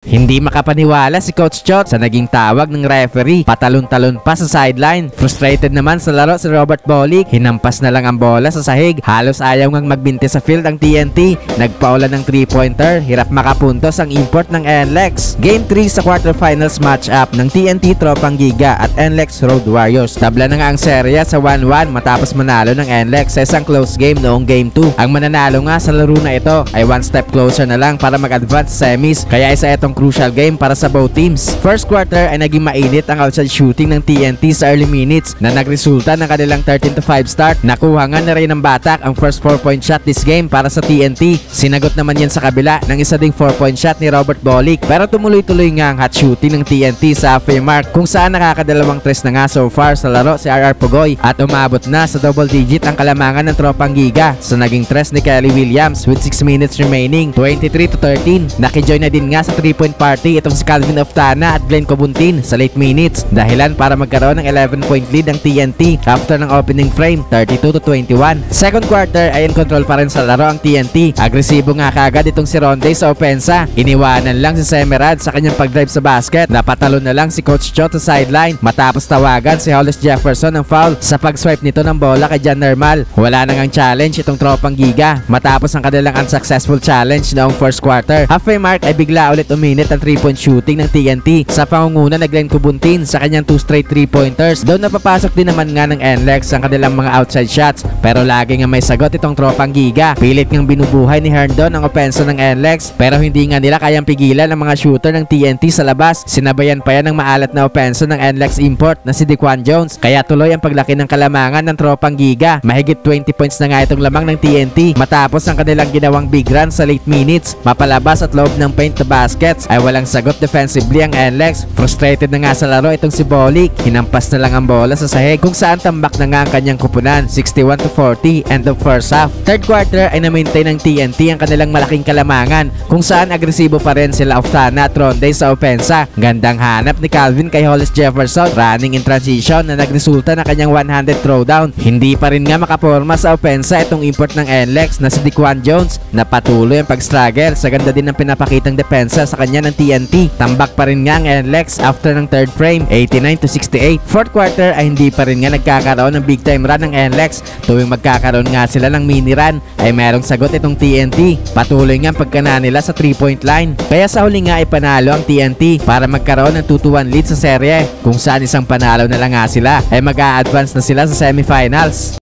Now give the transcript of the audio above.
Hindi makapaniwala si Coach Chot sa naging tawag ng referee. Patalon-talon pa sa sideline. Frustrated naman sa laro si Robert Bolick. Hinampas na lang ang bola sa sahig. Halos ayaw ngang magbinte sa field ang TNT. Nagpaula ng 3-pointer. Hirap makapuntos ang import ng NLEX. Game 3 sa quarterfinals matchup ng TNT Tropang Giga at NLEX Road Warriors. Tabla na nga ang serya sa 1-1 matapos manalo ng NLEX sa isang close game noong Game 2. Ang mananalo nga sa laro na ito ay one step closer na lang para mag-advance sa semis. Kaya isa itong crucial game para sa both teams. First quarter ay naging mainit ang outside shooting ng TNT sa early minutes na nagresulta ng kanilang 13-5 start. Nakuha nga na rin ng Batak ang first 4-point shot this game para sa TNT. Sinagot naman yan sa kabila ng isa ding 4-point shot ni Robert Bolick. Pero tumuloy-tuloy nga ang hot shooting ng TNT sa halfway mark kung saan nakakadalawang tres na nga so far sa laro si RR Pugoy at umabot na sa double digit ang kalamangan ng Tropang Giga sa naging tres ni Kelly Williams with 6 minutes remaining, 23-13. Nakijoin na din nga sa 3-point party itong si Calvin Oftana at Glenn Cobuntin sa late minutes, dahilan para magkaroon ng 11-point lead ang TNT after ng opening frame, 32-21. Second quarter ay in control pa rin sa laro ang TNT. Agresibo nga kagad itong si Ronde sa opensa. Iniwanan lang si Semerad sa kanyang pag-drive sa basket. Napatalon na lang si Coach Chot sa sideline matapos tawagan si Hollis Jefferson ng foul sa pag-swipe nito ng bola kay John Nermal. Wala nang ang challenge itong Tropang Giga matapos ang kanilang unsuccessful challenge noong first quarter. Halfway mark ay bigla ulit uminit ang 3-point shooting ng TNT sa pangunguna na Glenn Cobuntin sa kanyang 2 straight 3-pointers. Doon napapasok din naman nga ng NLEX ang kanilang mga outside shots pero lagi nga may sagot itong Tropang Giga. Pilit ngang binubuhay ni Herndon ang opensa ng NLEX pero hindi nga nila kayang pigilan ang mga shooter ng TNT sa labas. Sinabayan pa yan ng maalat na opensa ng NLEX import na si Dequan Jones kaya tuloy ang paglaki ng kalamangan ng Tropang Giga. Mahigit 20 points na nga itong lamang ng TNT matapos ang kanilang ginawang big run sa late minutes. Mapalabas at loob ng paint to baskets ay walang sagot defensively ang NLEX. Frustrated na nga sa laro itong si Bolick. Hinampas na lang ang bola sa sahig kung saan tambak na nga ang kanyang kupunan, 61-40 end of first half. Third quarter ay na-maintain ng TNT ang kanilang malaking kalamangan kung saan agresibo pa rin sila Oftana at Ronde sa opensa. Gandang hanap ni Calvin kay Hollis Jefferson running in transition na nagresulta na kanyang 100 throwdown. Hindi pa rin nga makaporma sa opensa itong import ng NLEX na si Dequan Jones na patuloy ang pag-struggle sa ganda din ng pinapakitang depensa sa kanya ng TNT. Tambak pa rin nga ang NLEX after ng third frame, 89-68. Fourth quarter ay hindi pa rin nga nagkakaroon ng big time run ng NLEX. Tuwing magkakaroon nga sila ng mini run ay merong sagot itong TNT. Patuloy nga ang pagkana nila sa 3-point line. Kaya sa huli nga ay panalo ang TNT para magkaroon ng 2-1 lead sa serye kung saan isang panalo na lang nga sila ay mag-a-advance na sila sa semifinals.